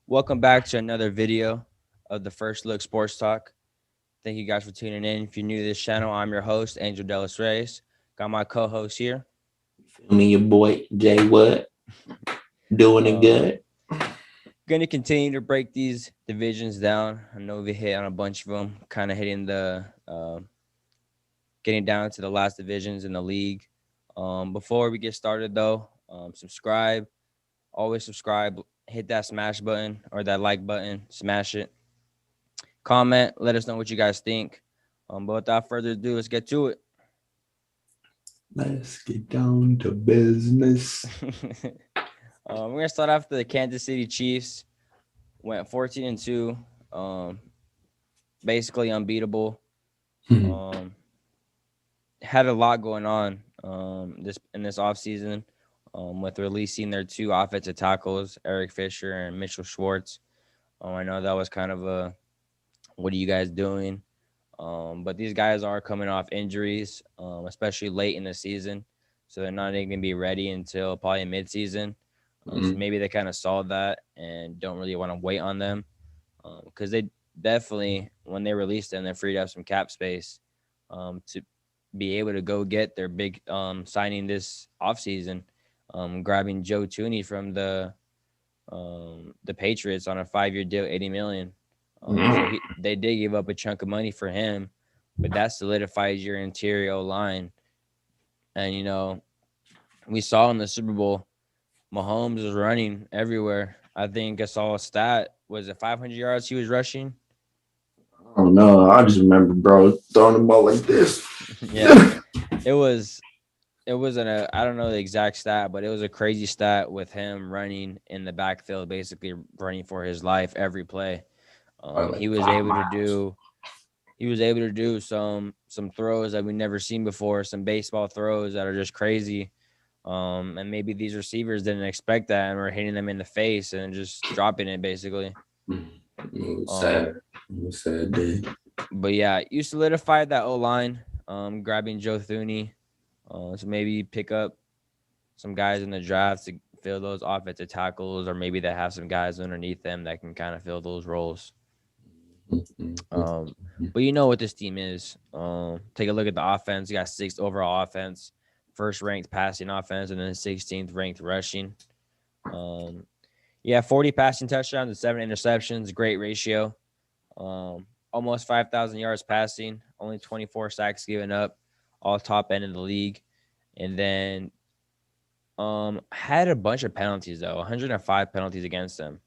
Welcome back to another video of the First Look Sports Talk. Thank you guys for tuning in. If you're new to this channel, I'm your host, Angel Delis Reyes. Got my co-host here. I mean, your boy Jay what? Doing it good. Going to continue to break these divisions down. I know we hit on a bunch of them, kind of hitting the getting down to the last divisions in the league. Before we get started, though, subscribe. Always subscribe. Hit that smash button or that like button. Smash it. Comment. Let us know what you guys think. But without further ado, let's get to it. Let's get down to business. We're gonna start off the Kansas City Chiefs. Went 14-2, basically unbeatable. Had a lot going on this offseason with releasing their two offensive tackles, Eric Fisher and Mitchell Schwartz. I know that was kind of a what are you guys doing? But these guys are coming off injuries, especially late in the season. So they're not even going to be ready until probably midseason. So maybe they kind of saw that and don't really want to wait on them because they definitely, when they released them, they freed up some cap space to be able to go get their big signing this offseason, grabbing Joe Tooney from the Patriots on a 5-year deal, $80 million. So they did give up a chunk of money for him, but that solidifies your interior line. And, you know, we saw in the Super Bowl, Mahomes was running everywhere. I think I saw a stat. Was it 500 yards he was rushing? Oh, no. I just remember, bro, throwing the ball like this. Yeah. It wasn't I don't know the exact stat, but it was a crazy stat with him running in the backfield, basically running for his life every play. He was able to do some throws that we've never seen before, some baseball throws that are just crazy. And maybe these receivers didn't expect that and were hitting them in the face and just dropping it basically. It was sad. It was sad day. But yeah, you solidified that O-line, grabbing Joe Thuney. So maybe pick up some guys in the draft to fill those offensive tackles, or maybe they have some guys underneath them that can kind of fill those roles. But you know what this team is. Take a look at the offense. You got 6th overall offense, 1st ranked passing offense, and then 16th ranked rushing. 40 passing touchdowns and 7 interceptions. Great ratio. Almost 5,000 yards passing. Only 24 sacks given up. All top end in the league. And then had a bunch of penalties, though. 105 penalties against them.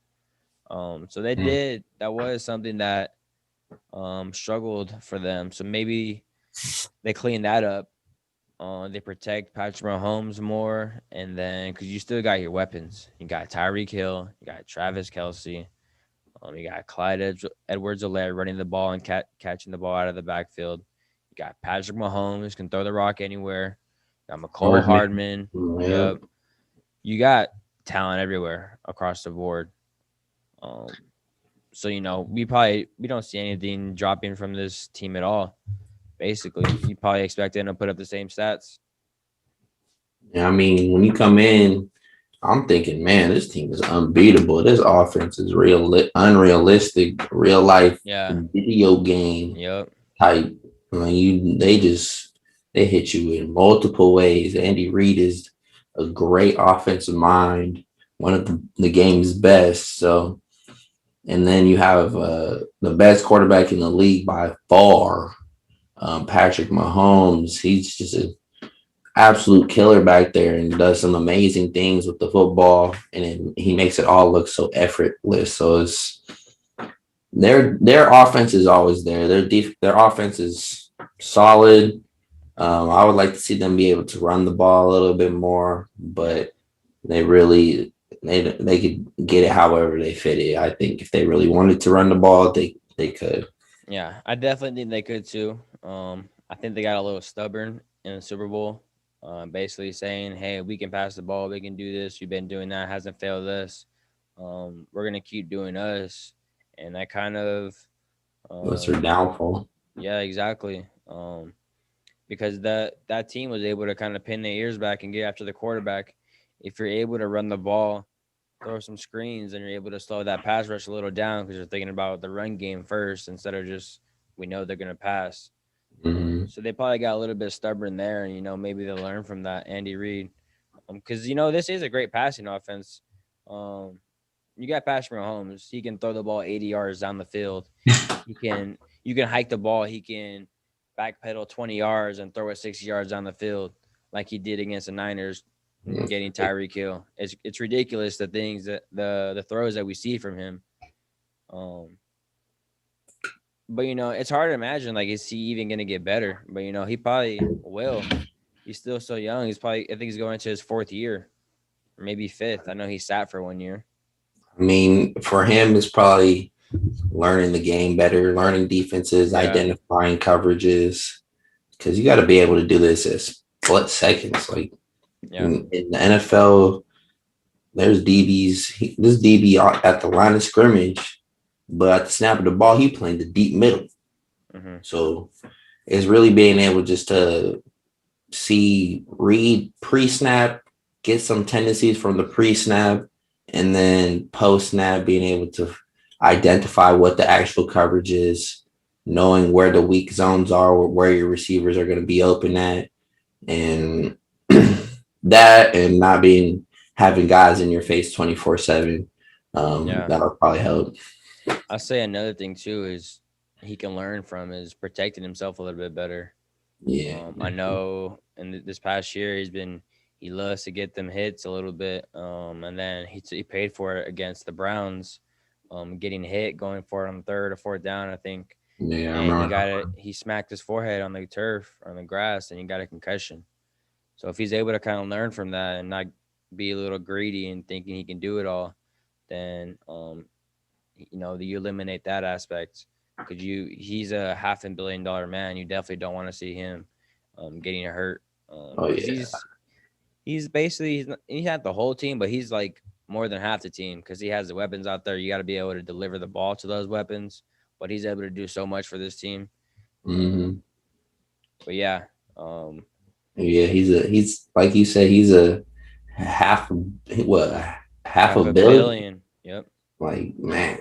So they did. That was something that struggled for them. So maybe they clean that up. They protect Patrick Mahomes more. And then because you still got your weapons. You got Tyreek Hill. You got Travis Kelce. You got Clyde Edwards-Helaire running the ball and catching the ball out of the backfield. You got Patrick Mahomes, can throw the rock anywhere. You got McCole Hardman. Yep. You got talent everywhere across the board. So, you know, we don't see anything dropping from this team at all. Basically, you probably expect them to put up the same stats. Yeah, I mean, when you come in, I'm thinking, man, this team is unbeatable. This offense is unrealistic, real life video game type. I mean, they hit you in multiple ways. Andy Reid is a great offensive mind, one of the game's best. So, and then you have the best quarterback in the league by far, Patrick Mahomes. He's just an absolute killer back there and does some amazing things with the football, and he makes it all look so effortless. So it's their offense is always there. Their offense is solid. I would like to see them be able to run the ball a little bit more, but they could get it however they fit it. I think if they really wanted to run the ball, they could. Yeah, I definitely think they could too. I think they got a little stubborn in the Super Bowl, basically saying, "Hey, we can pass the ball, we can do this. We've been doing that, hasn't failed us. We're gonna keep doing us," and that kind of What's their downfall? Yeah, exactly. Because that team was able to kind of pin their ears back and get after the quarterback. If you're able to run the ball, throw some screens, and you're able to slow that pass rush a little down because you're thinking about the run game first instead of just we know they're going to pass. Mm-hmm. So they probably got a little bit stubborn there, and maybe they'll learn from that, Andy Reid, because this is a great passing offense. You got Patrick Mahomes; he can throw the ball 80 yards down the field. You can hike the ball. He can backpedal 20 yards and throw it 60 yards down the field, like he did against the Niners, getting Tyreek Hill. It's ridiculous the things that the throws that we see from him. But it's hard to imagine, like, is he even going to get better? But he probably will. He's still so young. I think he's going into his 4th year, or maybe 5th. I know he sat for 1 year. I mean, for him, it's probably learning the game better, learning defenses, identifying coverages, because you got to be able to do this in split seconds. Like in the NFL, there's DBs. This DB at the line of scrimmage, but at the snap of the ball, he playing the deep middle. Mm-hmm. So it's really being able just to read pre-snap, get some tendencies from the pre-snap, and then post-snap being able to identify what the actual coverage is, knowing where the weak zones are, where your receivers are going to be open at, and that, and not having guys in your face 24/7. That'll probably help. I'll say another thing too is he can learn from is protecting himself a little bit better. Yeah, I know in this past year he loves to get them hits a little bit, and then he paid for it against the Browns, getting hit going for it on 3rd or 4th down, I think. Yeah, and he smacked his forehead on the turf, on the grass, and he got a concussion. So if he's able to kind of learn from that and not be a little greedy and thinking he can do it all, then you eliminate that aspect. Because he's a $500 million man. You definitely don't want to see him getting hurt. He's basically he's not the whole team, but he's like more than half the team because he has the weapons out there. You got to be able to deliver the ball to those weapons, but he's able to do so much for this team. Mm-hmm. But yeah, he's like you said, he's a half a billion. Yep. Like, man,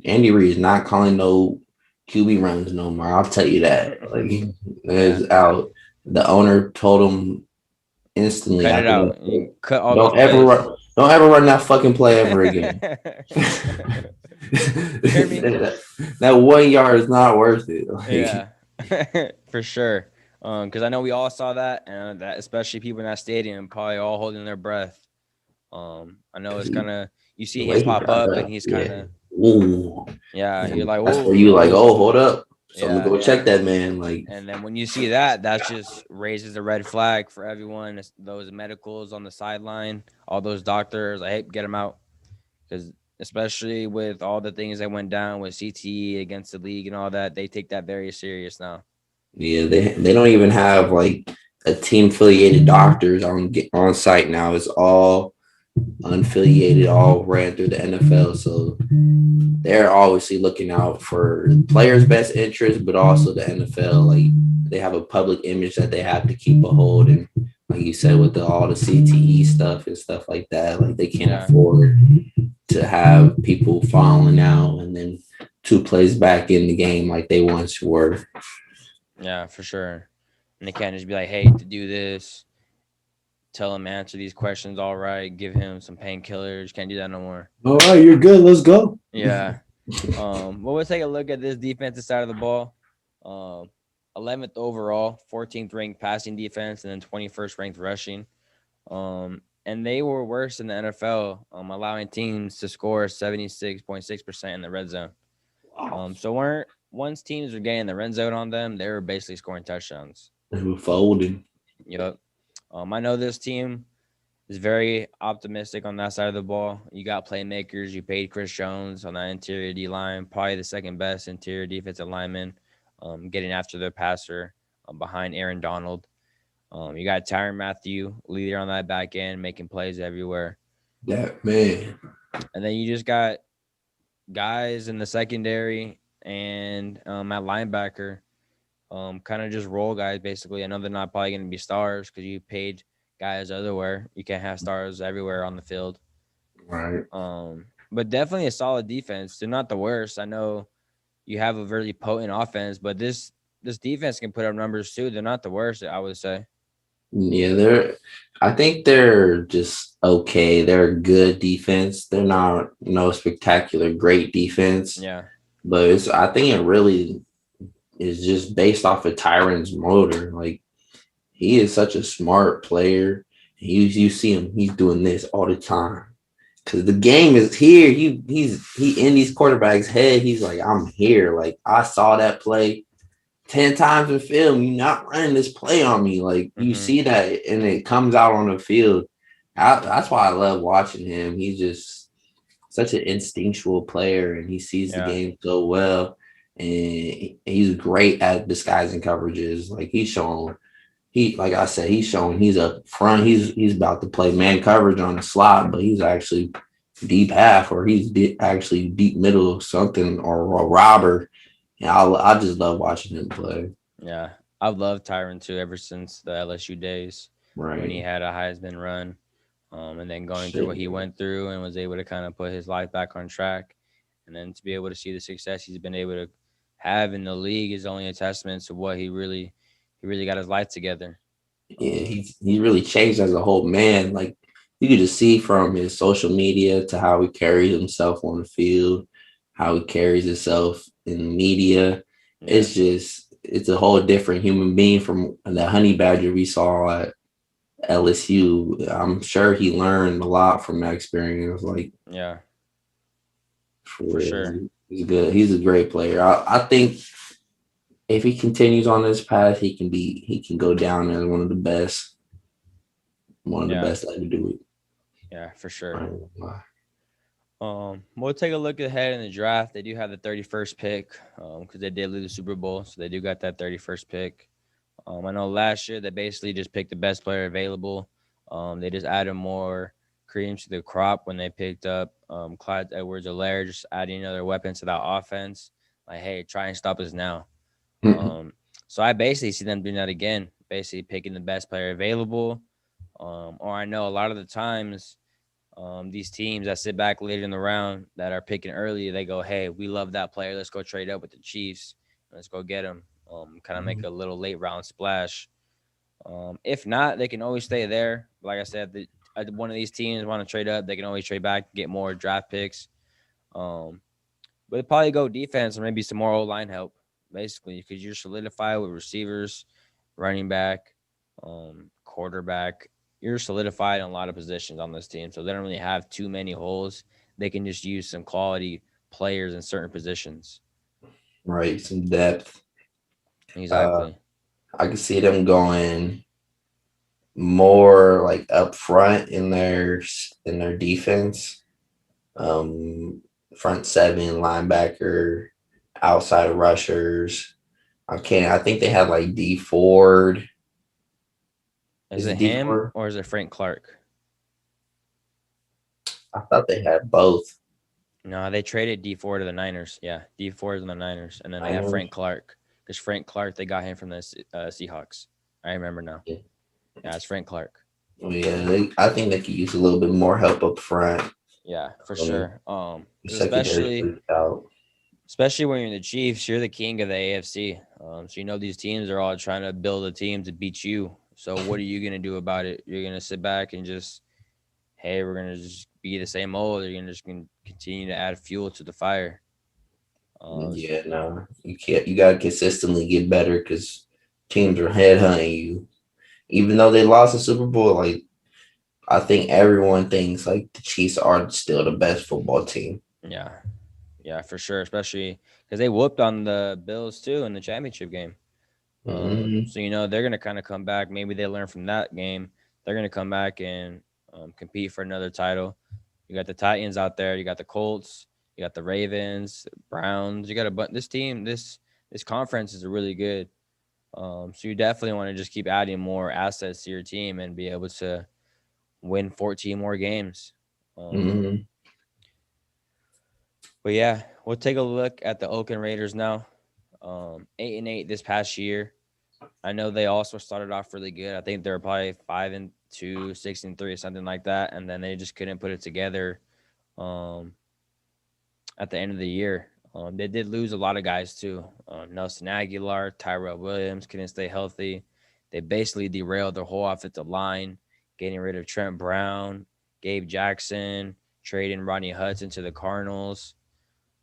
Andy Reid is not calling no QB runs no more. I'll tell you that. Like, it's out. The owner told him instantly. Cut it out. Cut all don't ever run that fucking play ever again. That 1 yard is not worth it. Like, yeah, for sure. Because I know we all saw that, and that especially people in that stadium probably all holding their breath. I know it's kind of you see him pop up, and he's kind of you're like, that's where you like, oh, hold up. So I'm gonna go check that man. Like, and then when you see that just raises a red flag for everyone. Those medicals on the sideline, all those doctors, I hate get them out, because especially with all the things that went down with CTE against the league and all that, they take that very serious now. Yeah, they don't even have like a team affiliated doctors on site now. It's all unaffiliated, all ran through the NFL. So they're obviously looking out for players' best interest, but also the NFL. Like, they have a public image that they have to keep a hold. And like you said, with all the CTE stuff and stuff like that, like, they can't afford to have people falling out and then 2 plays back in the game like they once were. Yeah, for sure. And they can't just be like, hey, to do this, tell him answer these questions all right, give him some painkillers. Can't do that no more. All right, you're good. Let's go. Yeah. Well, we'll take a look at this defensive side of the ball. 11th overall, 14th ranked passing defense, and then 21st ranked rushing. And they were worse in the NFL, allowing teams to score 76.6% in the red zone. So once teams were getting the red zone on them, they were basically scoring touchdowns. They were folding. Yep. I know this team is very optimistic on that side of the ball. You got playmakers. You paid Chris Jones on that interior D-line, probably the second best interior defensive lineman, getting after their passer behind Aaron Donald. You got Tyrann Mathieu, leader on that back end, making plays everywhere. That man. And then you just got guys in the secondary and at linebacker. kind of just role guys basically. I know they're not probably going to be stars because you paid guys everywhere. You can't have stars everywhere on the field. Right. But definitely a solid defense. They're not the worst. I know you have a very potent offense, but this defense can put up numbers too. They're not the worst, I would say. Yeah, I think they're just okay. They're a good defense. They're not no spectacular great defense, Yeah. but I think it really is just based off of Tyron's motor. Like he is such a smart player. You see him, he's doing this all the time. Cause the game is here. He in these quarterbacks' head. He's like, I'm here. Like I saw that play 10 times in film. You're not running this play on me. Like you see that and it comes out on the field. That's why I love watching him. He's just such an instinctual player and he sees the game so well. And he's great at disguising coverages. Like like I said, he's showing he's up front. He's about to play man coverage on the slot, but he's actually deep half or he's actually deep middle or something or a robber. Yeah, I just love watching him play. Yeah, I've loved Tyron too ever since the LSU days when he Right. had a Heisman run, and then going through what he went through and was able to kind of put his life back on track, and then to be able to see the success he's been able to have in the league is only a testament to what he really got his life together. Yeah, he really changed as a whole man. Like you could just see from his social media to how he carries himself on the field, how he carries himself in the media. Yeah, It's a whole different human being from the honey badger we saw at LSU. I'm sure he learned a lot from that experience. Like yeah, for for sure. real, he's good. He's a great player. I think if he continues on this path, he can go down as one of the Yeah, best to ever do it. yeah, for sure. Right. We'll take a look ahead in the draft. They do have the 31st pick because they did lose the Super Bowl, so they do got that 31st pick. I know last year they basically just picked the best player available. They just added more cream to the crop when they picked up Clyde Edwards-Helaire, just adding another weapon to that offense. Like, hey, try and stop us now. So I basically see them doing that again, basically picking the best player available. Or I know a lot of the times these teams that sit back later in the round that are picking early, they go, hey, we love that player. Let's go trade up with the Chiefs. Let's go get him. Kind of make a little late round splash. If not, they can always stay there. Like I said, one of these teams want to trade up, they can always trade back, get more draft picks. But probably go defense or maybe some more O-line help, basically, because you're solidified with receivers, running back, quarterback. You're solidified in a lot of positions on this team, so they don't really have too many holes. They can just use some quality players in certain positions. Right, some depth. Exactly. I can see them going more like up front in their defense. Front seven, linebacker, outside rushers. I think they have like D Ford. Is Is it it D him Ford? or is it Frank Clark? I thought they had both. No, they traded D4 to the Niners. Yeah, D4 is in the Niners, and then they have Niners. Frank Clark because Frank Clark they got him from the Seahawks. I remember now. Yeah, Yeah, it's Frank Clark. I think they could use a little bit more help up front. Yeah, for Um, sure. the 'Cause secondary freaked out. especially when you're the Chiefs, you're the king of the AFC. So you know these teams are all trying to build a team to beat you. So what are you gonna do about it? You're gonna sit back and just, hey, we're gonna just be the same old. You're gonna just continue to add fuel to the fire. So Yeah, no, you can't. You gotta consistently get better because teams are headhunting you. Even though they lost the Super Bowl, like I think everyone thinks like the Chiefs are still the best football team. yeah, yeah, for sure. Especially because they whooped on the Bills too in the championship game. Mm-hmm. So you know they're gonna kind of come back. Maybe they learn from that game. They're gonna come back and compete for another title. You got the Titans out there. You got the Colts. You got the Ravens, Browns. You got a bunch. This team, this conference is really good. So you definitely want to just keep adding more assets to your team and be able to win 14 more games. Mm-hmm. But yeah, we'll take a look at the Oakland Raiders now. 8-8 this past year. I know they also started off really good. I think they were probably 5-2, 6-3, something like that, and then they just couldn't put it together at the end of the year. They did lose a lot of guys too. Nelson Aguilar, Tyrell Williams couldn't stay healthy. They basically derailed their whole offensive line, getting rid of Trent Brown, Gabe Jackson, trading Rodney Hudson to the Cardinals.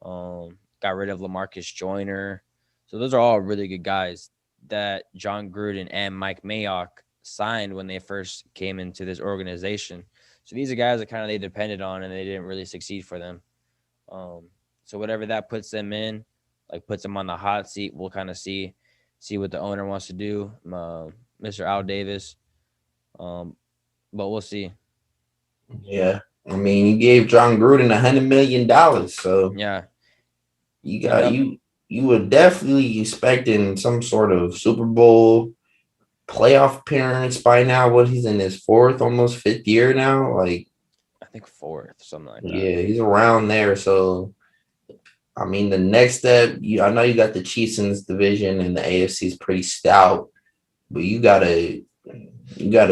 Got rid of LaMarcus Joyner. So those are all really good guys that John Gruden and Mike Mayock signed when they first came into this organization. So these are guys that kind of they depended on, and they didn't really succeed for them. So whatever that puts them in, like puts them on the hot seat, we'll kind of see what the owner wants to do, Mr. Al Davis. But we'll see. Yeah, I mean, you gave John Gruden $100 million, so yeah, you got you were definitely expecting some sort of Super Bowl playoff appearance by now. What, he's in his fourth, almost fifth year now. Like, I think fourth, something like that. Yeah, he's around there. So, I mean, the next step, I know you got the Chiefs in this division, and the AFC is pretty stout, but you gotta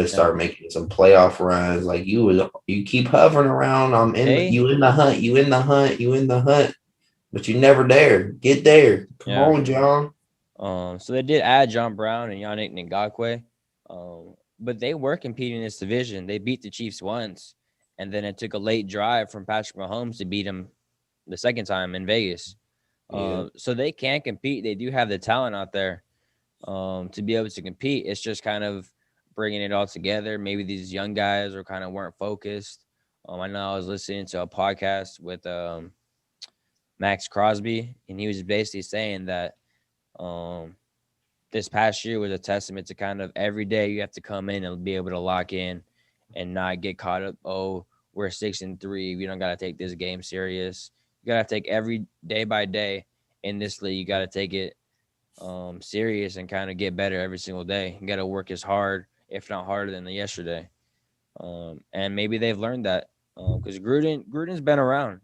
start making some playoff runs. Like you keep hovering around. You in the hunt, you in the hunt, you in the hunt, but you never there. Get there. Come on, John. So they did add John Brown and Yannick Ngakoue, but they were competing in this division. They beat the Chiefs once, and then it took a late drive from Patrick Mahomes to beat him the second time in Vegas. So they can compete. They do have the talent out there to be able to compete. It's just kind of bringing it all together. Maybe these young guys are kind of weren't focused. I know I was listening to a podcast with Max Crosby, and he was basically saying that this past year was a testament to kind of every day you have to come in and be able to lock in and not get caught up. Oh, we're 6-3. We don't got to take this game serious. You got to take every day by day in this league. You got to take it serious and kind of get better every single day. You got to work as hard, if not harder than yesterday. And maybe they've learned that because Gruden's been around.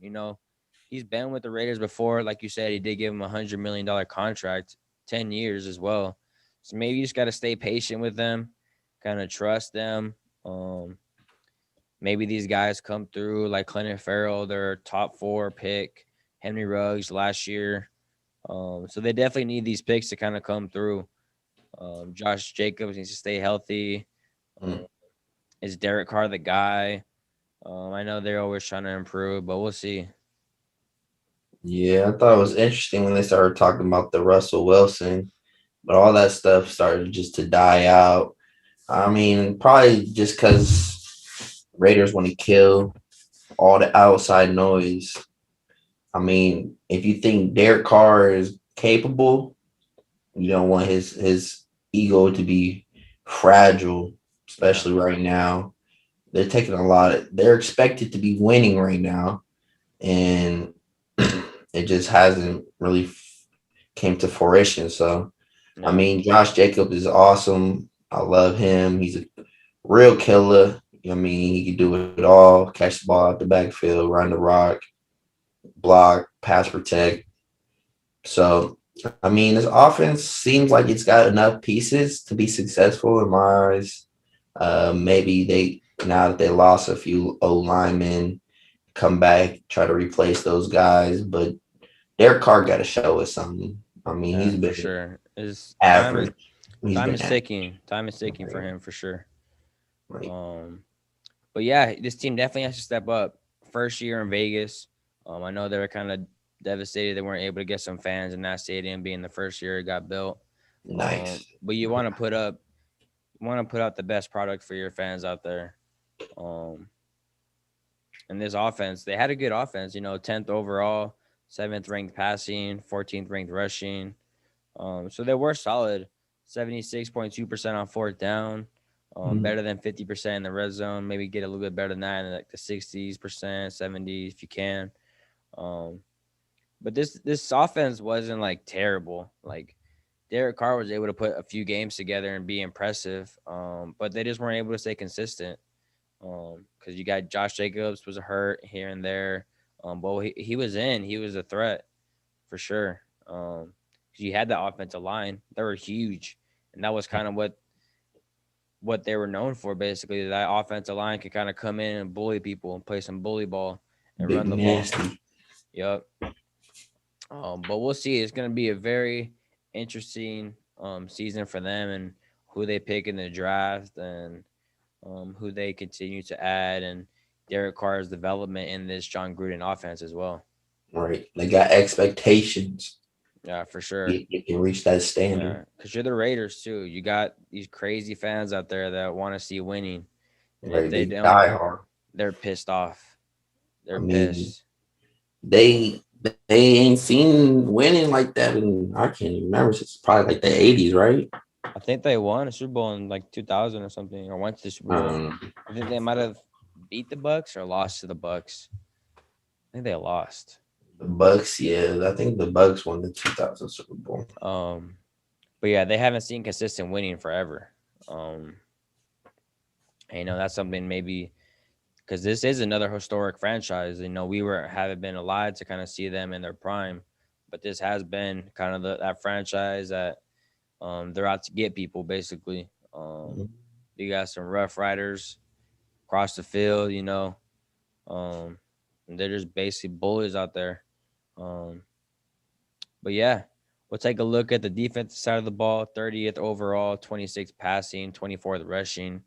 He's been with the Raiders before. Like you said, he did give him $100 million contract, 10 years as well. So maybe you just got to stay patient with them, kind of trust them. Maybe these guys come through like Clinton Farrell, their top 4 pick, Henry Ruggs last year. So they definitely need these picks to kind of come through. Josh Jacobs needs to stay healthy. Is Derek Carr the guy? I know they're always trying to improve, but we'll see. Yeah, I thought it was interesting when they started talking about the Russell Wilson, but all that stuff started just to die out. I mean, probably just because Raiders want to kill all the outside noise. I mean, if you think Derek Carr is capable, you don't want his ego to be fragile, especially right now. They're taking a lot. They're expected to be winning right now, and it just hasn't really came to fruition. So, I mean, Josh Jacobs is awesome. I love him. He's a real killer. I mean, he can do it all: catch the ball out the backfield, run the rock, block, pass protect. So, I mean, this offense seems like it's got enough pieces to be successful in my eyes. Maybe now that they lost a few O linemen, come back, try to replace those guys. But Derek Carr got to show us something. I mean, he's been for sure. average. Time is ticking. Time is ticking for him for sure. But yeah, this team definitely has to step up. First year in Vegas. I know they were kind of devastated they weren't able to get some fans in that stadium, being the first year it got built. Nice. But you want to put out the best product for your fans out there. And this offense, they had a good offense. 10th overall, 7th ranked passing, 14th ranked rushing. So they were solid. 76.2% on fourth down. Better than 50% in the red zone. Maybe get a little bit better than that in like the 60s%, 70s if you can. But this offense wasn't like terrible. Like Derek Carr was able to put a few games together and be impressive. But they just weren't able to stay consistent. Because you got Josh Jacobs was hurt here and there. But he was in. He was a threat for sure. You had that offensive line. They were huge. And that was kind of what they were known for, basically. That offensive line could kind of come in and bully people and play some bully ball and Big run the nasty. ball. Yep. But we'll see. It's going to be a very interesting season for them and who they pick in the draft and who they continue to add and Derek Carr's development in this John Gruden offense as well. Right. They got expectations. Yeah, for sure. You can reach that standard. Because you're the Raiders too. You got these crazy fans out there that want to see winning. And Right. if they die don't, hard. they're pissed off. They're pissed. They ain't seen winning like that, and I can't even remember. It's probably like the 80s, right? I think they won a Super Bowl in like 2000 or something, or went to the Super Bowl. I think they might have beat the Bucks or lost to the Bucks. I think they lost. The Bucks, yeah. I think the Bucks won the 2000 Super Bowl. But yeah, they haven't seen consistent winning forever. And, you know, that's something maybe because this is another historic franchise. You know, we haven't been alive to kind of see them in their prime, but this has been kind of that franchise that they're out to get people basically. You got some Rough Riders across the field, you know. And they're just basically bullies out there. But yeah, we'll take a look at the defensive side of the ball. 30th overall, 26th passing, 24th rushing,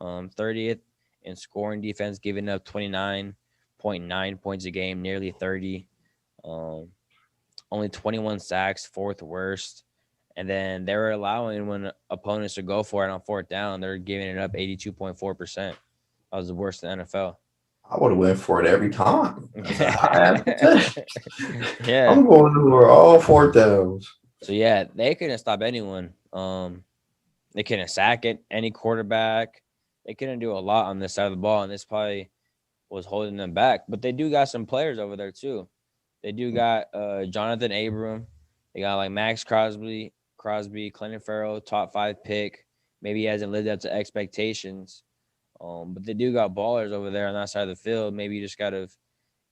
30th in scoring defense, giving up 29.9 points a game, nearly 30. Only 21 sacks, fourth worst. And then they were allowing when opponents would go for it on fourth down, they're giving it up 82.4%. That was the worst in the NFL. I would have went for it every time. Yeah. I'm going for all fourth downs. So yeah, they couldn't stop anyone. They couldn't sack it, any quarterback. They couldn't do a lot on this side of the ball, and this probably was holding them back. But they do got some players over there too. They do got Jonathan Abram. They got like Max Crosby, Clinton Farrell, top 5 pick. Maybe he hasn't lived up to expectations. But they do got ballers over there on that side of the field. Maybe you just got to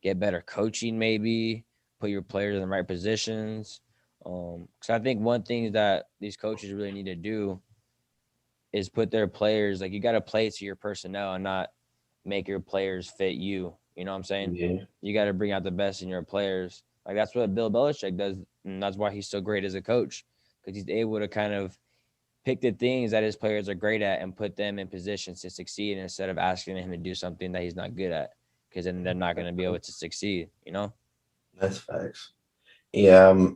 get better coaching, maybe put your players in the right positions. Because I think one thing that these coaches really need to do is put their players, like you got to play to your personnel and not make your players fit you. You know what I'm saying? Yeah. You got to bring out the best in your players. Like that's what Bill Belichick does. And that's why he's so great as a coach, because he's able to kind of pick the things that his players are great at and put them in positions to succeed instead of asking him to do something that he's not good at, because then they're not going to be able to succeed, you know? That's facts. Yeah.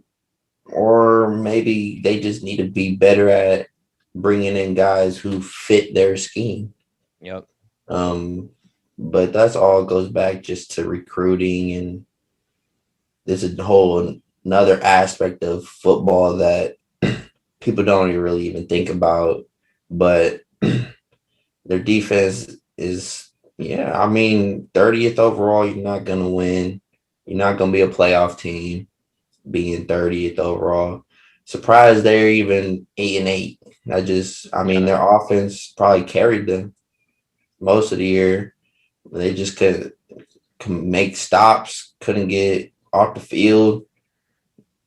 Or maybe they just need to be better at bringing in guys who fit their scheme. Yep. But that's all goes back just to recruiting, and there's a whole another aspect of football that people don't really even think about. But their defense is, 30th overall, you're not going to win. You're not going to be a playoff team being 30th overall. Surprised they're even 8-8. Their offense probably carried them most of the year. They just couldn't make stops, couldn't get off the field.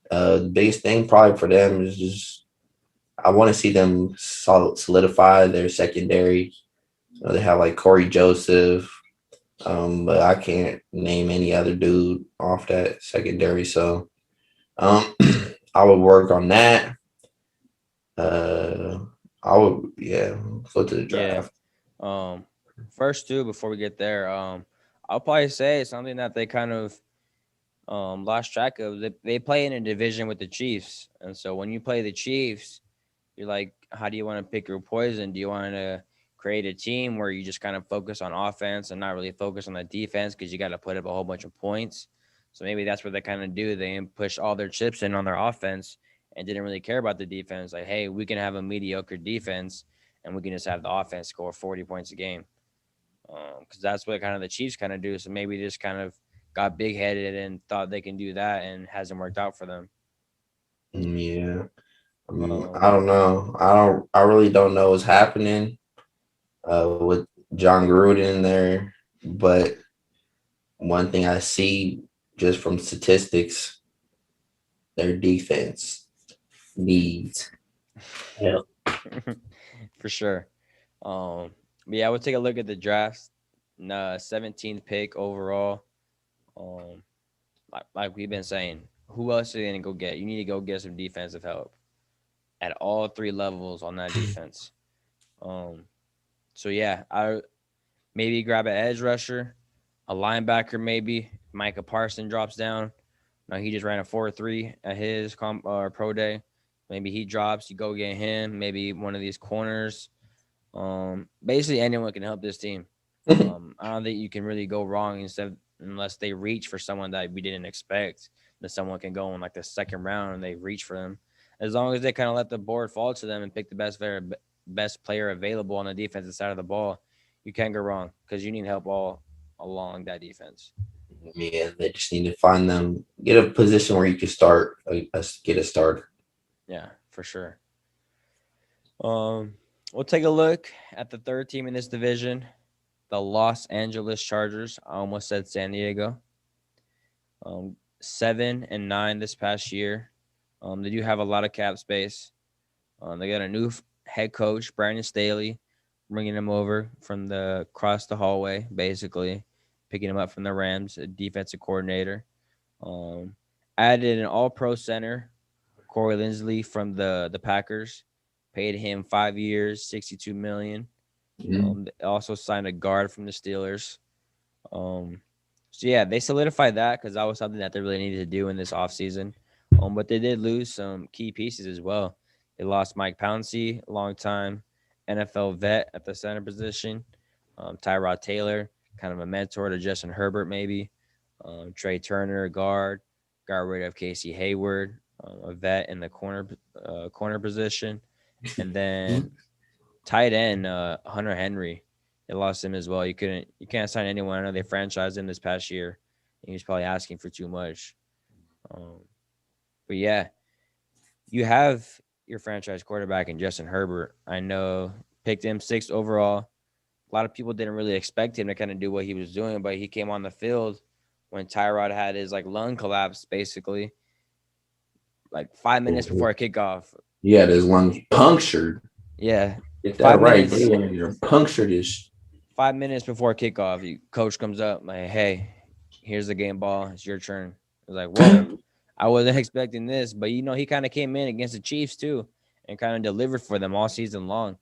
The biggest thing probably for them is just I want to see them solidify their secondary. They have like Corey Joseph, but I can't name any other dude off that secondary. So I would work on that. I would, go to the draft. Yeah. First two, before we get there, I'll probably say something that they kind of lost track of. They play in a division with the Chiefs, and so when you play the Chiefs, you're like, how do you want to pick your poison? Do you want to create a team where you just kind of focus on offense and not really focus on the defense because you got to put up a whole bunch of points? So maybe that's what they kind of do. They push all their chips in on their offense and didn't really care about the defense. Like, hey, we can have a mediocre defense and we can just have the offense score 40 points a game. Because that's what kind of the Chiefs kind of do. So maybe just kind of got big-headed and thought they can do that, and hasn't worked out for them. Yeah. I don't know. I really don't know what's happening with John Gruden there. But one thing I see just from statistics, their defense needs. Yeah. For sure. But yeah, we'll take a look at the draft. 17th pick overall. Like we've been saying, who else are you gonna go get? You need to go get some defensive help at all three levels on that defense. So yeah, I maybe grab an edge rusher, a linebacker, maybe Micah Parson drops down. No, he just ran a 4.3 at his pro day. Maybe he drops. You go get him. Maybe one of these corners. Basically anyone can help this team. I don't think you can really go wrong unless they reach for someone that we didn't expect. That someone can go in like the second round and they reach for them. As long as they kind of let the board fall to them and pick the best player available on the defensive side of the ball, you can't go wrong because you need help all along that defense. Yeah, they just need to find them, get a position where you can start, get a start. Yeah, for sure. We'll take a look at the third team in this division, the Los Angeles Chargers. I almost said San Diego. 7-9 this past year. They do have a lot of cap space. They got a new head coach, Brandon Staley, bringing him over from across the hallway, basically picking him up from the Rams, a defensive coordinator. Added an All-Pro center, Corey Linsley from the Packers, paid him 5 years, $62 million. They also signed a guard from the Steelers. So yeah, they solidified that because that was something that they really needed to do in this offseason. But they did lose some key pieces as well. They lost Mike Pouncey, longtime NFL vet at the center position. Tyrod Taylor, kind of a mentor to Justin Herbert, maybe. Trey Turner, guard. Got rid of Casey Hayward, a vet in the corner position. And then tight end, Hunter Henry. They lost him as well. You can't sign anyone. I know they franchised him this past year. And he was probably asking for too much. But yeah, you have your franchise quarterback in Justin Herbert. I know picked him 6th overall. A lot of people didn't really expect him to kind of do what he was doing, but he came on the field when Tyrod had his lung collapse, basically, 5 minutes before kickoff. He had his lungs punctured. Yeah. Get that right. You're punctured his 5 minutes before kickoff, coach comes up like, "Hey, here's the game ball. It's your turn." I was like, "Whoa, I wasn't expecting this." But he kind of came in against the Chiefs too, and kind of delivered for them all season long.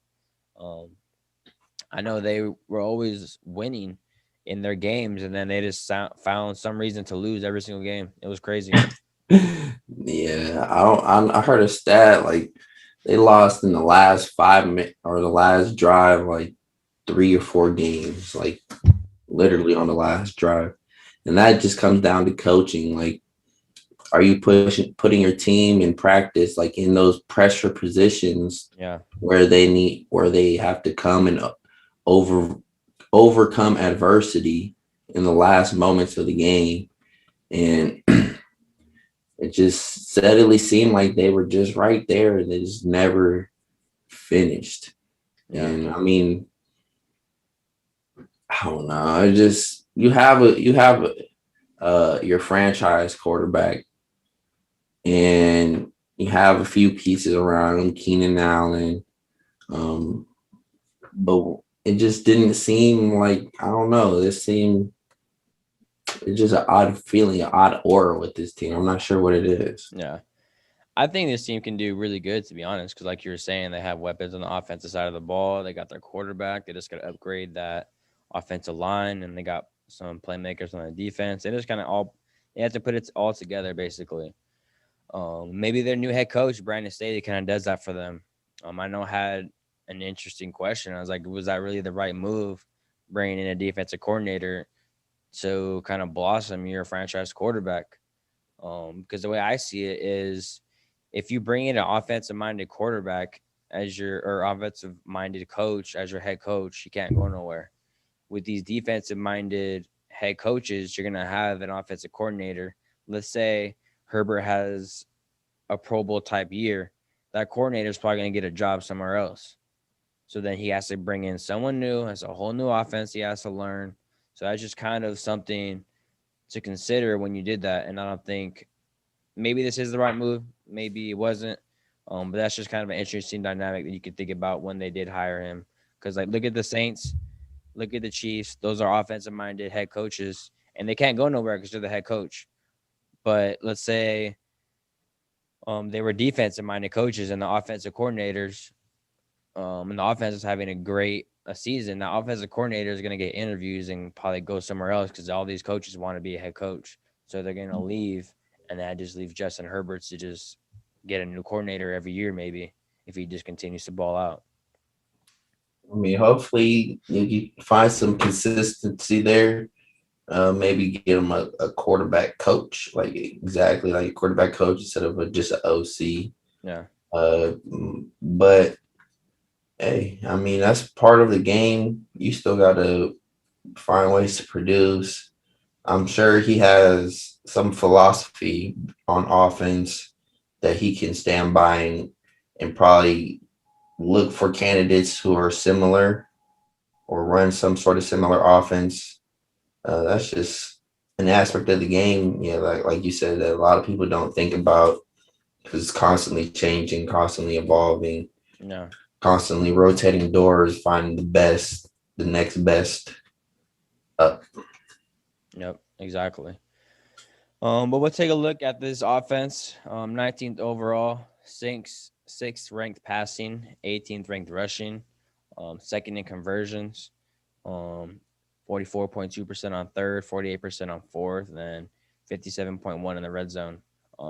I know they were always winning in their games, and then they just found some reason to lose every single game. It was crazy. Yeah, I heard a stat they lost in the last 5 minutes or the last drive 3 or 4 games, literally on the last drive. And that just comes down to coaching. Are you putting your team in practice, in those pressure positions where they have to come and overcome adversity in the last moments of the game. And it just steadily seemed like they were just right there and they just never finished. Yeah. And I mean, I don't know. You have your franchise quarterback, and you have a few pieces around him, Keenan Allen. But it just didn't seem like, I don't know. It's just an odd feeling, an odd aura with this team. I'm not sure what it is. Yeah. I think this team can do really good, to be honest, because like you were saying, they have weapons on the offensive side of the ball. They got their quarterback. They just got to upgrade that offensive line, and they got some playmakers on the defense. They just they have to put it all together, basically. Maybe their new head coach, Brandon Staley, kind of does that for them. I know I had an interesting question. I was like, was that really the right move, bringing in a defensive coordinator to kind of blossom your franchise quarterback? Because the way I see it is, if you bring in an offensive-minded quarterback or offensive-minded coach as your head coach, you can't go nowhere. With these defensive-minded head coaches, you're going to have an offensive coordinator. Let's say Herbert has a Pro Bowl type year. That coordinator is probably going to get a job somewhere else. So then he has to bring in someone new, has a whole new offense he has to learn. So that's just kind of something to consider when you did that. And I don't think maybe this is the right move. Maybe it wasn't. But that's just kind of an interesting dynamic that you could think about when they did hire him. Because like, look at the Saints, look at the Chiefs. Those are offensive-minded head coaches, and they can't go nowhere because they're the head coach. But let's say they were defensive-minded coaches and the offensive coordinators, and the offense is having a season. The offensive coordinator is going to get interviews and probably go somewhere else because all these coaches want to be a head coach. So they're going to leave, and that just leaves Justin Herbert to just get a new coordinator every year, maybe, if he just continues to ball out. I mean, hopefully you find some consistency there. Maybe get him a quarterback coach, like exactly like a quarterback coach instead of just an OC. Yeah. But hey, I mean, that's part of the game. You still got to find ways to produce. I'm sure he has some philosophy on offense that he can stand by and probably look for candidates who are similar or run some sort of similar offense. That's just an aspect of the game, yeah, like you said, that a lot of people don't think about because it's constantly changing, constantly evolving, constantly rotating doors, finding the next best up. Yep, exactly. But we'll take a look at this offense. 19th overall, sixth ranked passing, 18th ranked rushing, second in conversions, 44.2% on third, 48% on fourth, and then 57.1 in the red zone.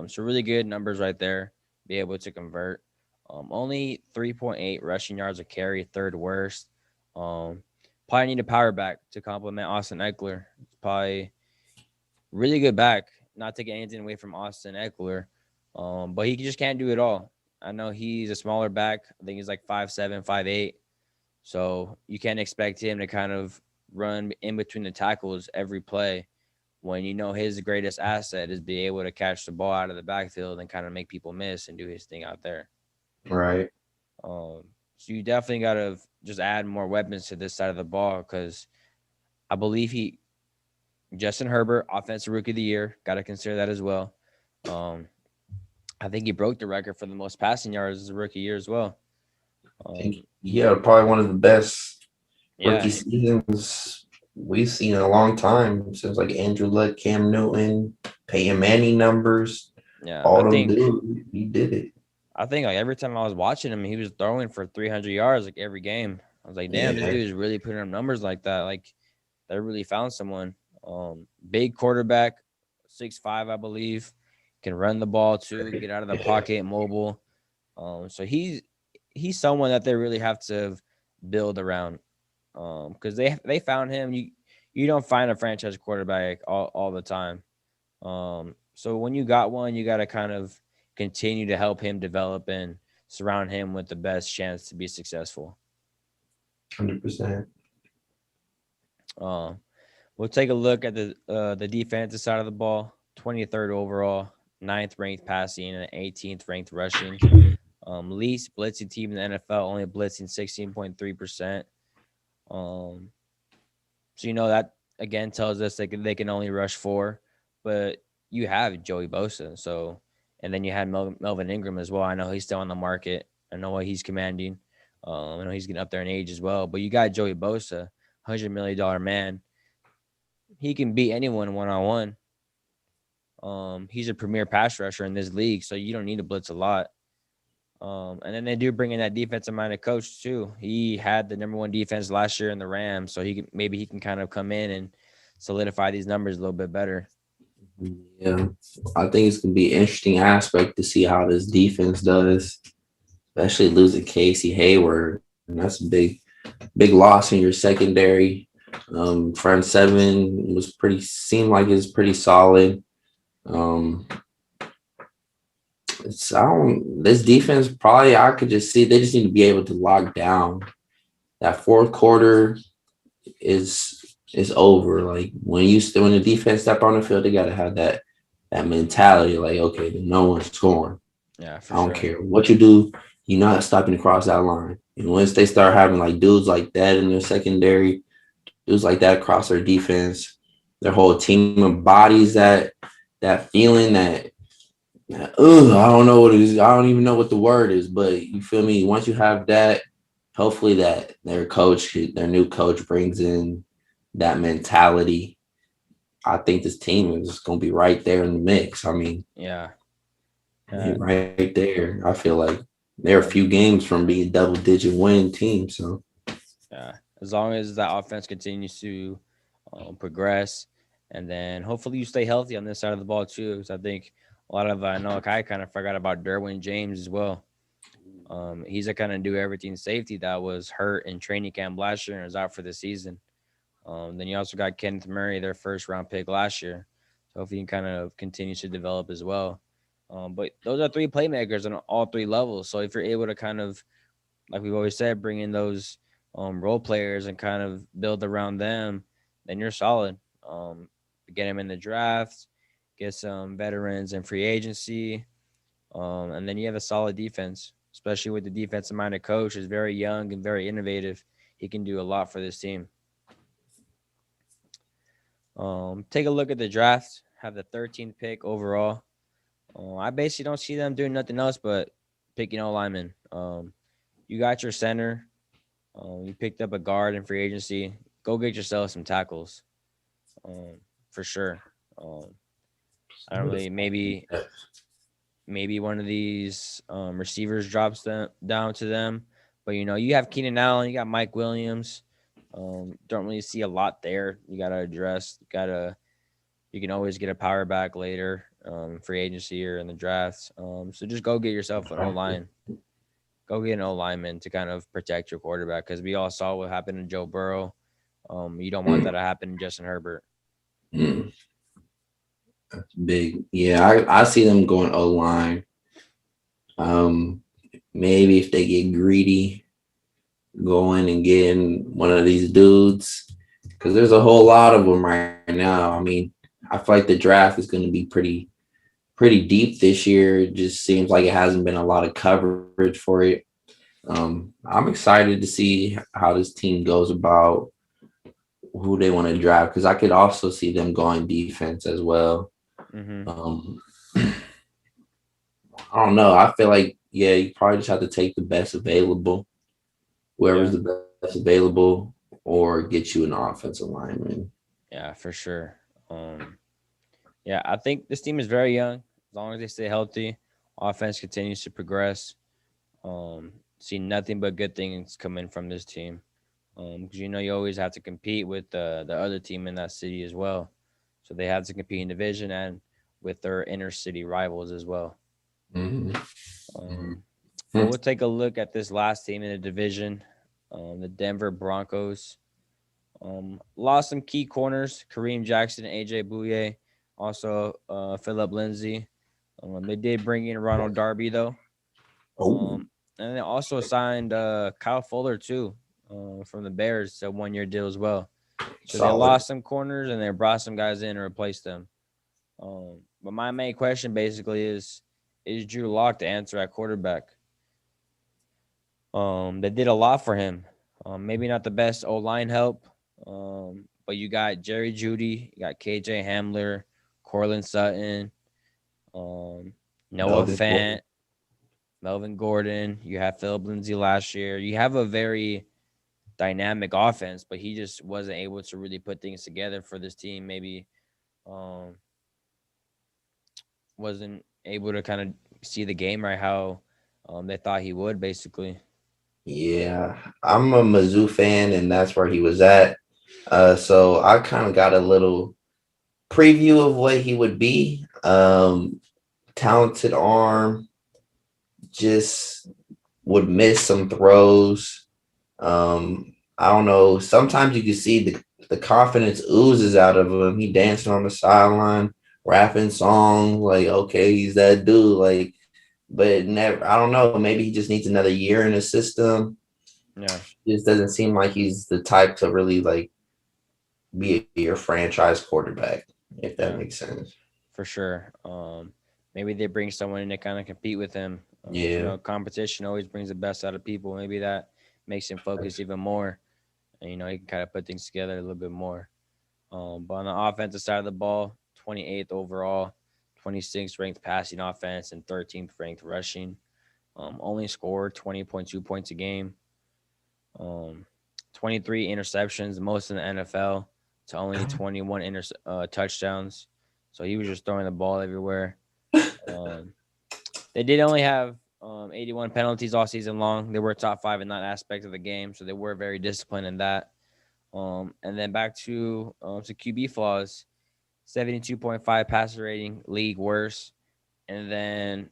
So really good numbers right there. Be able to convert. Only 3.8 rushing yards a carry, third worst. Probably need a power back to complement Austin Eckler. It's probably really good back. Not taking anything away from Austin Eckler, but he just can't do it all. I know he's a smaller back. I think he's like 5'7", 5'8". So you can't expect him to kind of run in between the tackles every play when you know his greatest asset is being able to catch the ball out of the backfield and kind of make people miss and do his thing out there. Right. So you definitely got to just add more weapons to this side of the ball because I believe Justin Herbert, Offensive Rookie of the Year, got to consider that as well. I think he broke the record for the most passing yards as a rookie year as well. Probably one of the best rookie seasons we've seen in a long time since like Andrew Luck, Cam Newton, Peyton Manning numbers. Yeah, all them dudes, he did it. I think like every time I was watching him, he was throwing for 300 yards like every game. I was like, damn, this dude is really putting up numbers like that. Like they really found someone. Big quarterback, 6'5", I believe, can run the ball too, get out of the pocket, mobile. So he's someone that they really have to build around. Because they found him. You don't find a franchise quarterback all the time. So when you got one, you got to kind of continue to help him develop and surround him with the best chance to be successful. 100%. We'll take a look at the defensive side of the ball. 23rd overall, 9th ranked passing, and 18th ranked rushing. Least blitzing team in the NFL, only blitzing 16.3%. So that again tells us they can only rush 4, but you have Joey Bosa. So, and then you had Melvin Ingram as well. I know he's still on the market. I know what he's commanding. I know he's getting up there in age as well. But you got Joey Bosa, $100 million man. He can beat anyone one-on-one. He's a premier pass rusher in this league, so you don't need to blitz a lot. And then they do bring in that defensive-minded coach too. He had the number 1 defense last year in the Rams, so he can kind of come in and solidify these numbers a little bit better. Yeah, I think it's gonna be an interesting aspect to see how this defense does, especially losing Casey Hayward. And that's a big loss in your secondary. Front 7 seemed like it's pretty solid. This defense probably I could just see they just need to be able to lock down. That fourth quarter is over. Like when the defense step on the field, they gotta have that mentality. Like, okay, no one's scoring. Yeah, I don't care what you do. You're not stopping to cross that line. And once they start having like dudes like that in their secondary, dudes like that across their defense, their whole team embodies that feeling that I don't know what it is. I don't even know what the word is, but you feel me? Once you have that, hopefully that their new coach brings in that mentality. I think this team is going to be right there in the mix. I mean, Yeah. right there. I feel like they're a few games from being a double-digit win team. So, yeah, as long as that offense continues to progress, and then hopefully you stay healthy on this side of the ball too. Because I think a lot of I know like I kind of forgot about Derwin James as well. He's a kind of do everything safety that was hurt in training camp last year and is out for the season. Then you also got Kenneth Murray, their first round pick last year. So if he can kind of continue to develop as well. But those are three playmakers on all three levels. So if you're able to kind of, like we've always said, bring in those role players and kind of build around them, then you're solid. Get them in the draft, get some veterans in free agency, and then you have a solid defense, especially with the defensive minded coach is very young and very innovative. He can do a lot for this team. Take a look at the draft. Have the 13th pick overall. I basically don't see them doing nothing else but picking all linemen. You got your center. You picked up a guard in free agency. Go get yourself some tackles, for sure. I don't really maybe one of these receivers drops them down to them, but you have Keenan Allen, you got Mike Williams. Don't really see a lot there. You gotta address. You can always get a power back later, free agency or in the drafts. So just go get yourself an O line. Go get an O lineman to kind of protect your quarterback because we all saw what happened to Joe Burrow. You don't want that to happen to Justin Herbert. That's big. Yeah, I see them going O line. Maybe if they get greedy, going and getting one of these dudes because there's a whole lot of them right now. I mean, I feel like the draft is going to be pretty deep this year. It just seems like it hasn't been a lot of coverage for it. I'm excited to see how this team goes about who they want to draft because I could also see them going defense as well. Mm-hmm. I don't know. I feel like you probably just have to take the best available, whoever's the best available, or get you an offensive lineman. Yeah, for sure. I think this team is very young. As long as they stay healthy, offense continues to progress. See nothing but good things coming from this team. Because you always have to compete with the other team in that city as well. So they have to compete in division and with their inner city rivals as well. Mm-hmm. But we'll take a look at this last team in the division, the Denver Broncos. Lost some key corners, Kareem Jackson and AJ Bouye, also Philip Lindsay. They did bring in Ronald Darby though. And they also signed Kyle Fuller too, from the Bears, a 1-year deal as well. So they lost some corners and they brought some guys in to replace them. But my main question basically is Drew Lock the answer at quarterback? They did a lot for him. Maybe not the best O-line help, but you got Jerry Jeudy, you got KJ Hamler, Cortland Sutton, Noah Fant, Melvin Gordon. You have Philip Lindsay last year. You have a very dynamic offense, but he just wasn't able to really put things together for this team. Maybe wasn't able to kind of see the game right how they thought he would, basically. Yeah, I'm a Mizzou fan, and that's where he was at. So I kind of got a little preview of what he would be. Talented arm, just would miss some throws. I don't know. Sometimes you can see the confidence oozes out of him. He dancing on the sideline, rapping songs like, okay, he's that dude. Like, but never. I don't know. Maybe he just needs another year in the system. Yeah, Just doesn't seem like he's the type to really like be your franchise quarterback. If that makes sense. For sure. Maybe they bring someone in to kind of compete with him. Competition always brings the best out of people. Maybe that makes him focus even more. And, he can kind of put things together a little bit more. But on the offensive side of the ball, 28th overall, 26th ranked passing offense and 13th ranked rushing. Only scored 20.2 points a game. 23 interceptions, most in the NFL, to only 21 touchdowns. So he was just throwing the ball everywhere. They did only have 81 penalties all season long. They were top 5 in that aspect of the game, so they were very disciplined in that. And then back to QB flaws, 72.5 passer rating, league worst. And then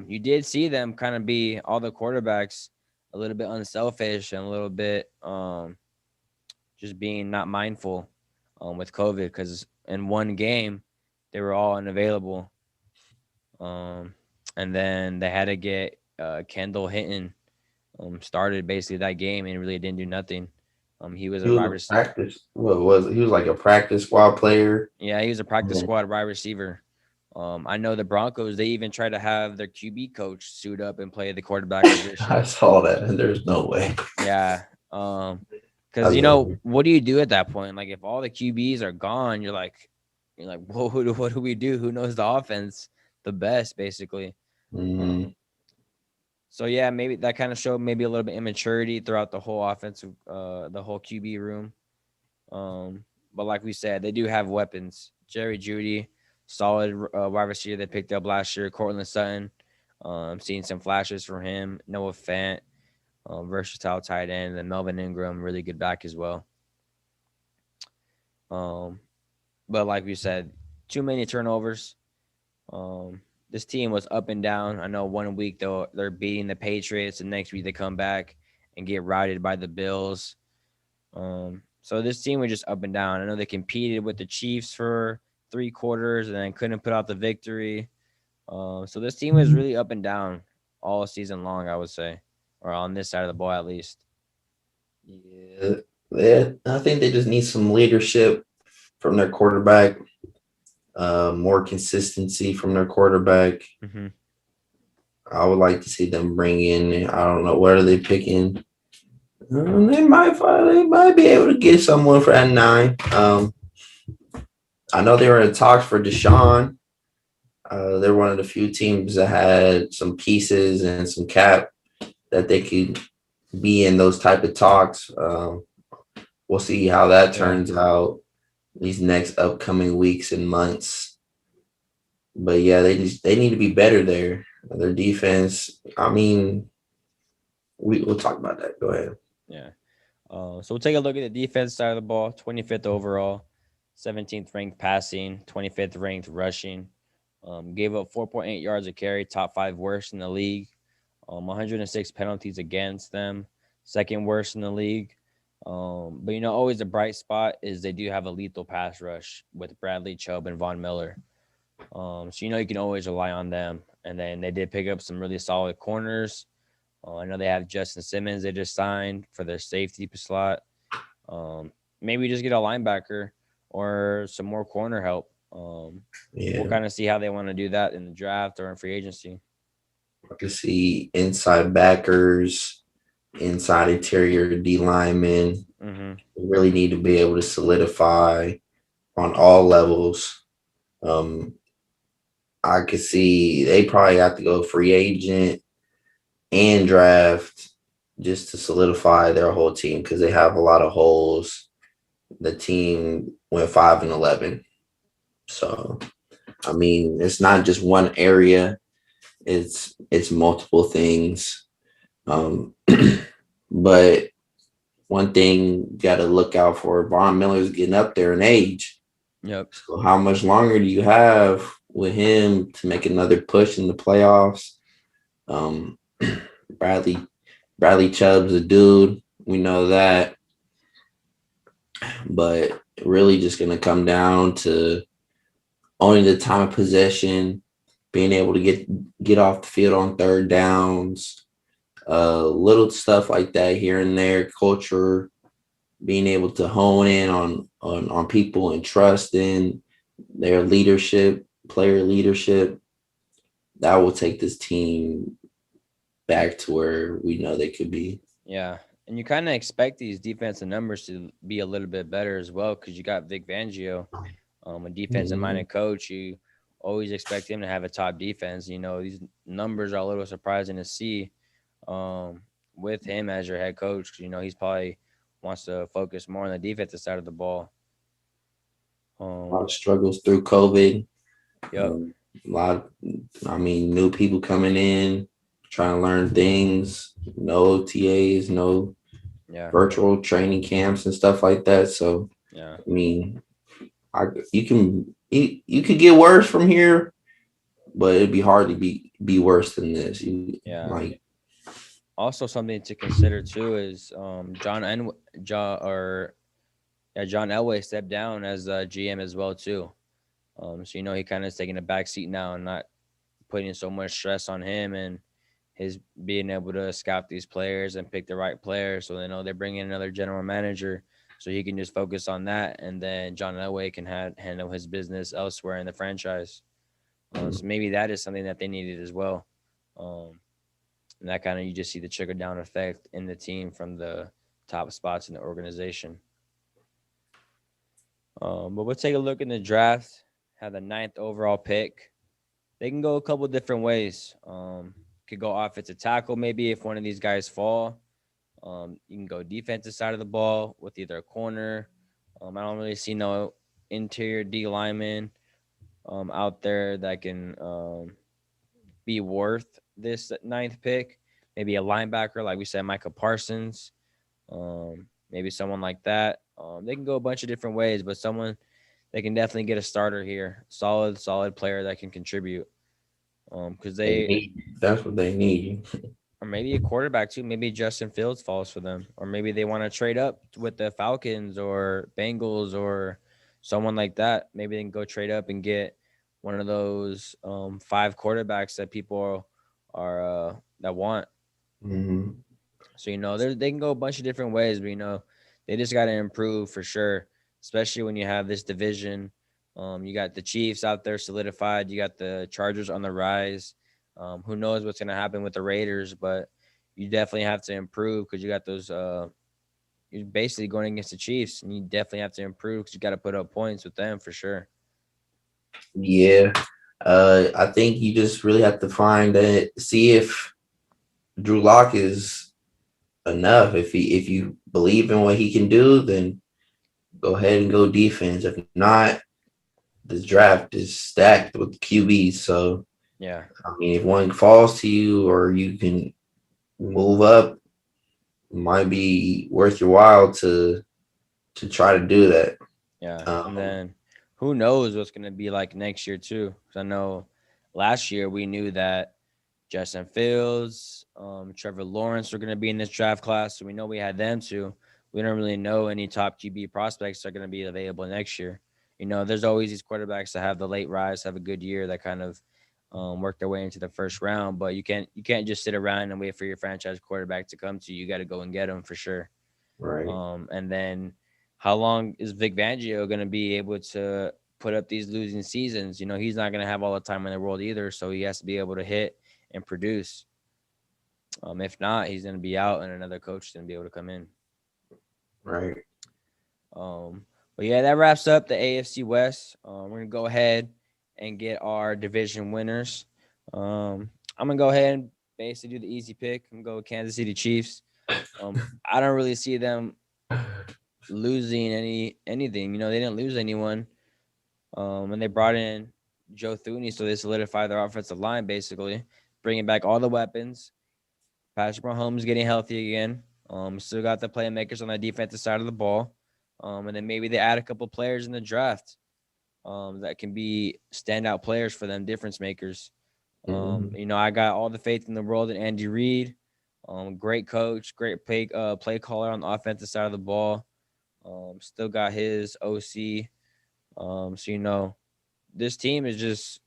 you did see them kind of be all the quarterbacks a little bit unselfish and a little bit just being not mindful with COVID, because in one game they were all unavailable. And then they had to get Kendall Hinton started basically that game and really didn't do nothing. He was a wide receiver. Practice. What was he was like a practice squad player? Yeah, he was a practice squad wide receiver. I know the Broncos, they even tried to have their QB coach suit up and play the quarterback position. I saw that, and there's no way. Yeah. Because, you know, what do you do at that point? Like, if all the QBs are gone, you're like, well, what do we do? Who knows the offense the best, basically? Mm-hmm. So, yeah, maybe that kind of showed maybe a little bit immaturity throughout the whole offensive, the whole QB room. But like we said, they do have weapons. Jerry Jeudy, solid wide receiver they picked up last year. Cortland Sutton, seeing some flashes from him. Noah Fant, versatile tight end. And then Melvin Ingram, really good back as well. But like we said, too many turnovers. This team was up and down. I know 1 week they're beating the Patriots, and next week they come back and get routed by the Bills. So this team was just up and down. I know they competed with the Chiefs for 3 quarters and then couldn't put out the victory. So this team was really up and down all season long, I would say, or on this side of the ball at least. Yeah, I think they just need some leadership from their quarterback, more consistency from their quarterback. Mm-hmm. I would like to see them bring in, I don't know, what are they picking? They might be able to get someone for at 9. I know they were in talks for Deshaun. They're one of the few teams that had some pieces and some cap that they could be in those type of talks. We'll see how that turns out these next upcoming weeks and months. But yeah, they need to be better there. Their defense, I mean, we'll talk about that. Go ahead. Yeah. So we'll take a look at the defense side of the ball. 25th overall, 17th ranked passing, 25th ranked rushing. Gave up 4.8 yards a carry, top 5 worst in the league. 106 penalties against them, second worst in the league. But, you know, always a bright spot is they do have a lethal pass rush with Bradley Chubb and Von Miller. So, you know, you can always rely on them. And then they did pick up some really solid corners. I know they have Justin Simmons they just signed for their safety slot. Maybe just get a linebacker or some more corner help. We'll kind of see how they want to do that in the draft or in free agency. I can see inside backers, inside interior D linemen. Mm-hmm. Really need to be able to solidify on all levels. I could see they probably have to go free agent and draft just to solidify their whole team because they have a lot of holes. The team went 5-11. So, I mean, it's not just one area. It's multiple things. But one thing you got to look out for, Von Miller's getting up there in age. Yep. So how much longer do you have with him to make another push in the playoffs? Bradley Chubb's a dude. We know that. But really just going to come down to owning the time of possession, being able to get off the field on third downs, little stuff like that here and there, culture, being able to hone in on people and trust in their leadership, player leadership. That will take this team back to where we know they could be. Yeah. And you kind of expect these defensive numbers to be a little bit better as well because you got Vic Fangio, a defensive-minded coach who always expect him to have a top defense. These numbers are a little surprising to see with him as your head coach. 'Cause, he's probably wants to focus more on the defensive side of the ball. A lot of struggles through COVID. Yep. A lot of, new people coming in, trying to learn things, no OTAs, no virtual training camps and stuff like that. So, yeah, you could get worse from here, but it'd be hard to be worse than this. Also, something to consider too is John Elway stepped down as GM as well too. So he kind of is taking a back seat now and not putting so much stress on him and his being able to scout these players and pick the right players. So they're bringing in another general manager, so he can just focus on that, and then John Elway can handle his business elsewhere in the franchise. So maybe that is something that they needed as well. And that kind of, you just see the trickle down effect in the team from the top spots in the organization. But we'll take a look in the draft. Have the 9th overall pick. They can go a couple different ways. Could go offensive tackle maybe if one of these guys fall. You can go defensive side of the ball with either a corner. I don't really see no interior D lineman out there that can be worth this 9th pick. Maybe a linebacker, like we said, Micah Parsons. Maybe someone like that. They can go a bunch of different ways, but they can definitely get a starter here. Solid player that can contribute. Because that's what they need. Or maybe a quarterback too. Maybe Justin Fields falls for them, or maybe they want to trade up with the Falcons or Bengals or someone like that. Maybe they can go trade up and get one of those 5 quarterbacks that people are that want. Mm-hmm. So they can go a bunch of different ways, but they just got to improve for sure, especially when you have this division. You got the Chiefs out there solidified. You got the Chargers on the rise. Who knows what's going to happen with the Raiders, but you definitely have to improve because you got those. You're basically going against the Chiefs, and you definitely have to improve because you got to put up points with them for sure. Yeah, I think you just really have to see if Drew Lock is enough. If you believe in what he can do, then go ahead and go defense. If not, this draft is stacked with QBs. So yeah, if one falls to you or you can move up, it might be worth your while to try to do that. Yeah, and then who knows what's going to be like next year too? Because I know last year we knew that Justin Fields, Trevor Lawrence were going to be in this draft class, so we know we had them too. We don't really know any top QB prospects are going to be available next year. There's always these quarterbacks that have the late rise, have a good year, that kind of work their way into the first round. But you can't just sit around and wait for your franchise quarterback to come to you. You got to go and get them for sure. Right. And then how long is Vic Fangio going to be able to put up these losing seasons? He's not going to have all the time in the world either, so he has to be able to hit and produce. If not, he's going to be out, and another coach is going to be able to come in. Right. But yeah, that wraps up the AFC West. We're going to go ahead and get our division winners. I'm going to go ahead and basically do the easy pick. I'm going to go with Kansas City Chiefs. I don't really see them losing anything. They didn't lose anyone. And they brought in Joe Thuney, so they solidified their offensive line, basically, bringing back all the weapons. Patrick Mahomes getting healthy again. Still got the playmakers on the defensive side of the ball. And then maybe they add a couple players in the draft that can be standout players for them, difference makers. I got all the faith in the world in Andy Reid. Great coach, great play caller on the offensive side of the ball. Still got his OC. So, this team is just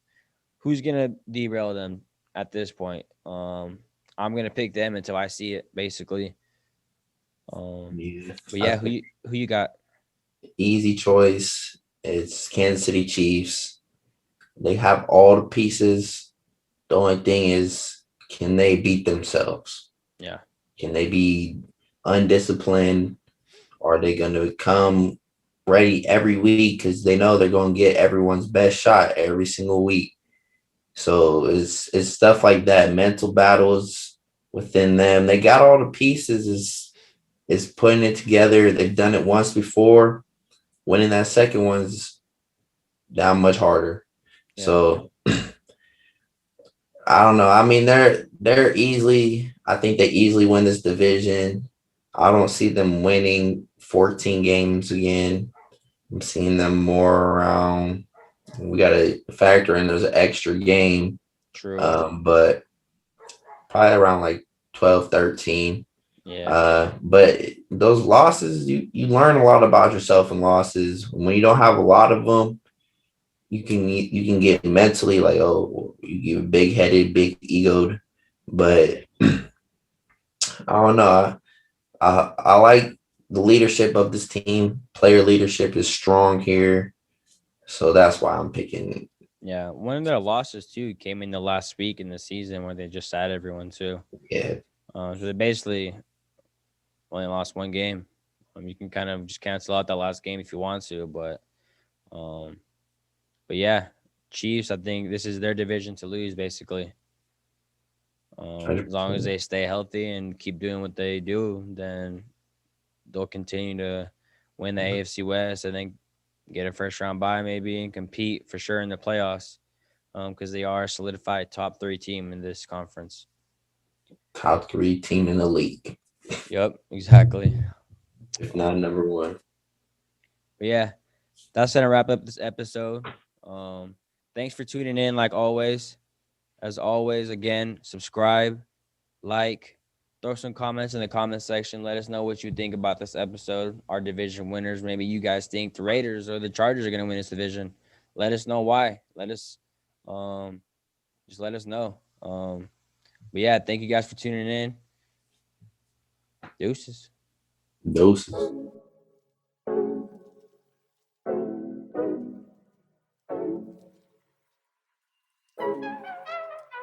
who's going to derail them at this point. I'm going to pick them until I see it, basically. But yeah, who you got? Easy choice. It's Kansas City Chiefs. They have all the pieces. The only thing is, can they beat themselves? Yeah. Can they be undisciplined? Are they going to come ready every week because they know they're going to get everyone's best shot every single week. So it's stuff like that, mental battles within them. They got all the pieces. Is putting it together. They've done it once before. Winning that second one's that much harder. Yeah. So I don't know. I mean, they're easily. I think they easily win this division. I don't see them winning 14 games again. I'm seeing them more around. We got to factor in there's an extra game. True. But probably around like 12, 13. Yeah. But those losses, you learn a lot about yourself in losses. When you don't have a lot of them, you can get mentally like, oh, you get big headed, big egoed. But I don't know. I like the leadership of this team. Player leadership is strong here, so that's why I'm picking. Yeah, one of their losses too came in the last week in the season where they just sat everyone too. Yeah. So they basically only lost one game. You can kind of just cancel out that last game if you want to, but yeah, Chiefs. I think this is their division to lose, basically. As long as they stay healthy and keep doing what they do, then they'll continue to win the AFC West and then get a first round bye maybe and compete for sure in the playoffs. Because they are a solidified top 3 team in this conference. Top 3 team in the league. Yep, exactly. If not number 1. But yeah, that's gonna wrap up this episode. Thanks for tuning in, like always. As always, again, subscribe, like, throw some comments in the comment section. Let us know what you think about this episode. Our division winners. Maybe you guys think the Raiders or the Chargers are gonna win this division. Let us know why. Just let us know. But yeah, thank you guys for tuning in. Deuces.